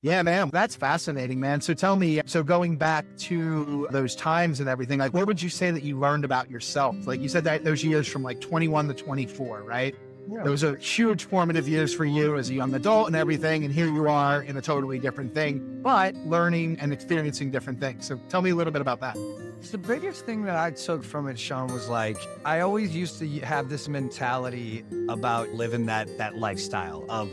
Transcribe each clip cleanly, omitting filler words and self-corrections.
Yeah, man, that's fascinating, man. So tell me, so going back to those times and everything, like what would you say that you learned about yourself? Like you said that those years from like 21 to 24, right? Yeah. Those are huge formative years for you as a young adult and everything. And here you are in a totally different thing, but learning and experiencing different things. So tell me a little bit about that. The biggest thing that I took from it, Sean, was like, I always used to have this mentality about living that lifestyle of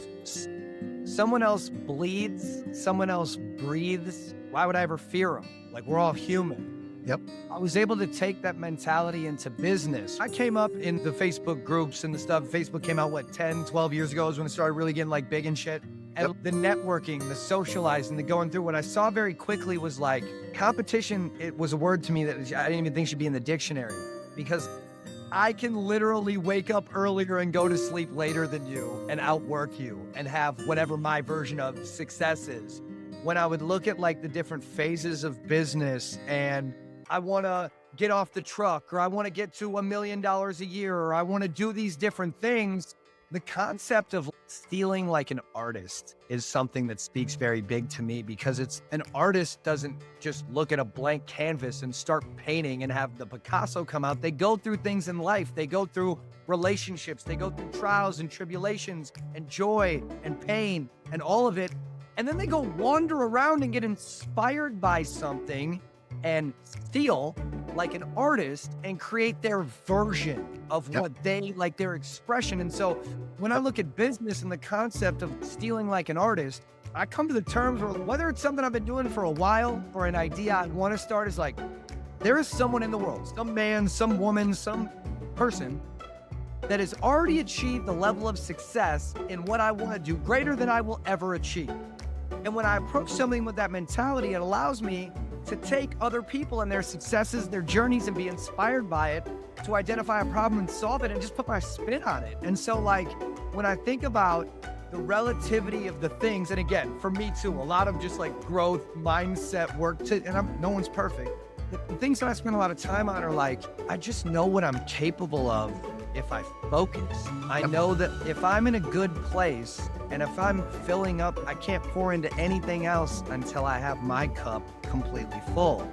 someone else bleeds, someone else breathes. Why would I ever fear them? Like, we're all human. Yep. I was able to take that mentality into business. I came up in the Facebook groups and the stuff. Facebook came out, 10, 12 years ago is when it started really getting like big and shit. And the networking, the socializing, the going through, what I saw very quickly was like competition. It was a word to me that I didn't even think should be in the dictionary, because I can literally wake up earlier and go to sleep later than you and outwork you and have whatever my version of success is. When I would look at like the different phases of business and I want to get off the truck, or I want to get to $1 million a year, or I want to do these different things, the concept of stealing like an artist is something that speaks very big to me, because it's an artist doesn't just look at a blank canvas and start painting and have the Picasso come out. They go through things in life. They go through relationships. They go through trials and tribulations and joy and pain and all of it. And then they go wander around and get inspired by something and steal like an artist and create their version of what they like, their expression. And so when I look at business and the concept of stealing like an artist, I come to the terms where whether it's something I've been doing for a while or an idea I want to start, is like, there is someone in the world, some man, some woman, some person that has already achieved the level of success in what I want to do greater than I will ever achieve. And when I approach something with that mentality, it allows me to take other people and their successes, their journeys, and be inspired by it, to identify a problem and solve it and just put my spin on it. And so like, when I think about the relativity of the things, and again, for me too, a lot of just like growth, mindset work, no one's perfect. The things that I spend a lot of time on are like, I just know what I'm capable of if I focus. I know that if I'm in a good place and if I'm filling up, I can't pour into anything else until I have my cup completely full.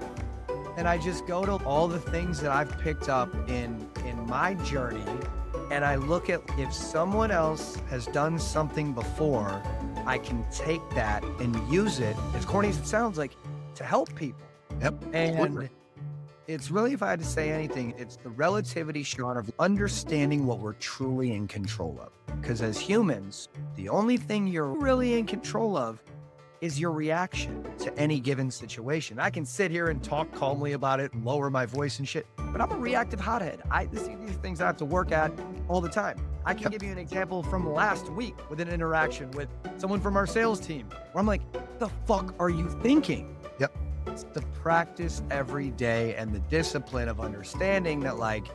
And I just go to all the things that I've picked up in my journey, and I look at, if someone else has done something before, I can take that and use it, as corny as it sounds, like, to help people. Yep. And it's really, if I had to say anything, it's the relativity, Sean, of understanding what we're truly in control of. Because as humans, the only thing you're really in control of is your reaction to any given situation. I can sit here and talk calmly about it and lower my voice and shit, but I'm a reactive hothead. These are things I have to work at all the time. I can give you an example from last week with an interaction with someone from our sales team where I'm like, what the fuck are you thinking? Yep. It's the practice every day and the discipline of understanding that, like,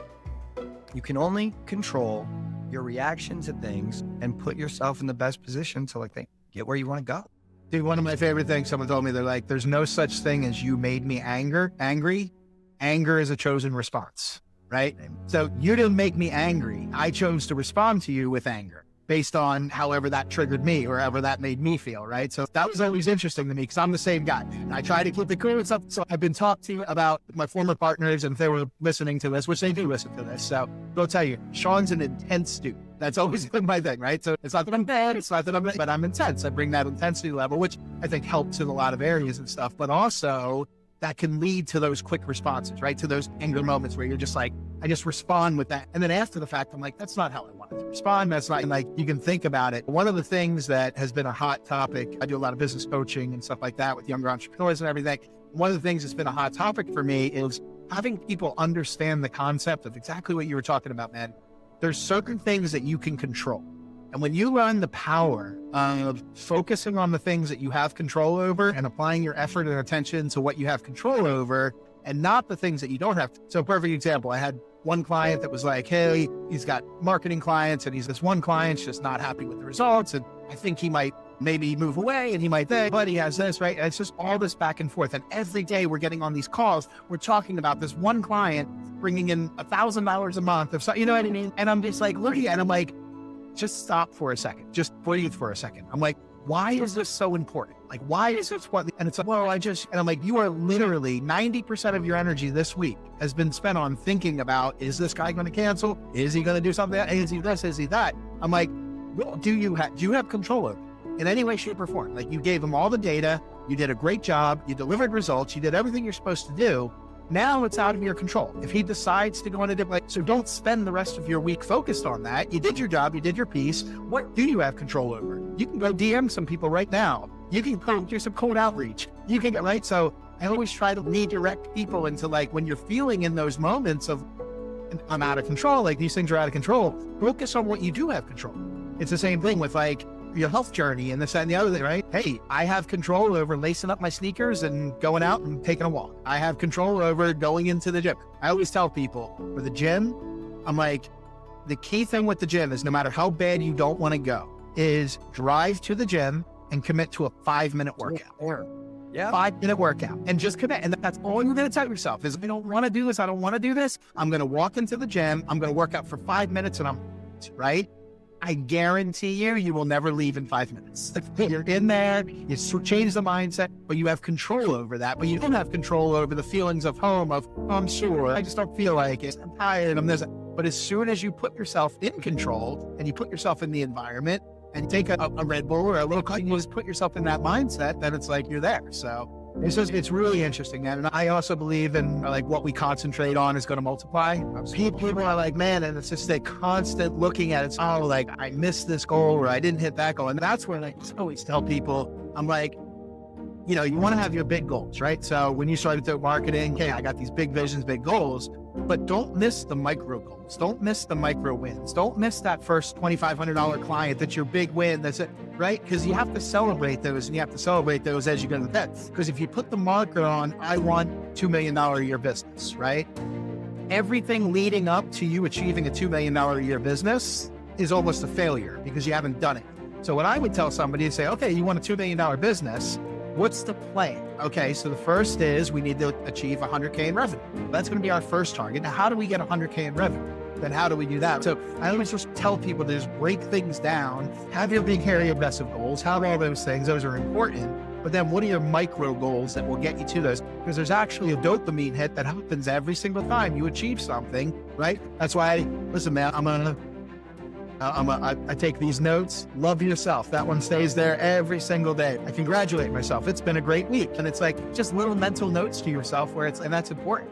you can only control your reaction to things and put yourself in the best position to like get where you want to go. Dude, one of my favorite things, someone told me, they're like, there's no such thing as you made me angry. Anger is a chosen response, right? So you didn't make me angry. I chose to respond to you with anger based on however that triggered me or however that made me feel, right? So that was always interesting to me because I'm the same guy. And I try to keep it cool and stuff. So I've been talking to about my former partners, and if they were listening to this, which they do listen to this. So I'll tell you, Sean's an intense dude. That's always been my thing, right? So it's not that I'm bad, it's not that I'm bad, but I'm intense. I bring that intensity level, which I think helps in a lot of areas and stuff, but also that can lead to those quick responses, right? To those anger moments where you're just like, I just respond with that. And then after the fact, I'm like, that's not how I wanted to respond. That's not, like, you can think about it. One of the things that has been a hot topic, I do a lot of business coaching and stuff like that with younger entrepreneurs and everything. One of the things that's been a hot topic for me is having people understand the concept of exactly what you were talking about, man. There's certain things that you can control. And when you learn the power of focusing on the things that you have control over and applying your effort and attention to what you have control over and not the things that you don't have. So perfect example, I had one client that was like, hey, he's got marketing clients and he's this one client's just not happy with the results. And I think he might maybe move away and he might think, but he has this, right? And it's just all this back and forth. And every day we're getting on these calls, we're talking about this one client bringing in $1,000 a month of, you know what I mean? And I'm just like looking at it, I'm like, just stop for a second, just breathe for a second. I'm like, why is this so important? Like, why is this what? And it's like, well, and I'm like, you are literally 90% of your energy this week has been spent on thinking about, is this guy going to cancel? Is he going to do something? Is he this? Is he that? I'm like, what do you have control over in any way, shape, or form? Like, you gave him all the data. You did a great job. You delivered results. You did everything you're supposed to do. Now it's out of your control. If he decides to go in a different, so don't spend the rest of your week focused on that. You did your job. You did your piece. What do you have control over? You can go DM some people right now. You can go do some cold outreach. You can get right. So I always try to redirect people into, like, when you're feeling in those moments of, I'm out of control, like these things are out of control, focus on what you do have control. It's the same thing with, like, your health journey and this and the other thing, right? Hey, I have control over lacing up my sneakers and going out and taking a walk. I have control over going into the gym. I always tell people for the gym, I'm like, the key thing with the gym is no matter how bad you don't want to go, is drive to the gym and commit to a 5-minute workout. Yeah. 5-minute workout and just commit. And that's all you're going to tell yourself is, I don't want to do this. I don't want to do this. I'm going to walk into the gym. I'm going to work out for 5 minutes and I'm right. I guarantee you will never leave in 5 minutes. You're in there, you change the mindset, but you have control over that. But you don't have control over the feelings of home, of, oh, I'm sure, I just don't feel like it. I'm tired, I'm this. But as soon as you put yourself in control and you put yourself in the environment and take a Red Bull or a little coffee, you just put yourself in that mindset, then it's like you're there. So it's really interesting, man. And I also believe in, like, what we concentrate on is going to multiply. People are like, man, and it's just they constant looking at it. Oh, like, I missed this goal or I didn't hit that goal. And that's where I always tell people, I'm like, you know, you want to have your big goals, right? So when you started to marketing, hey, I got these big visions, big goals, but don't miss the micro goals. Don't miss the micro wins. Don't miss that first $2,500 client. That's your big win. That's it, right? Because you have to celebrate those, and you have to celebrate those as you go to bed. Because if you put the marker on, I want $2 million a year business, right? Everything leading up to you achieving a $2 million a year business is almost a failure because you haven't done it. So what I would tell somebody is say, okay, you want a $2 million business. What's the plan? Okay, so the first is we need to achieve 100K in revenue. That's going to be our first target. Now, how do we get 100K in revenue? Then how do we do that? So I always just tell people to just break things down, have your big, hairy, aggressive goals, have all those things. Those are important. But then what are your micro goals that will get you to those? Because there's actually a dopamine hit that happens every single time you achieve something, right? That's why, listen, man, I take these notes. Love yourself. That one stays there every single day. I congratulate myself. It's been a great week. And it's like just little mental notes to yourself and that's important.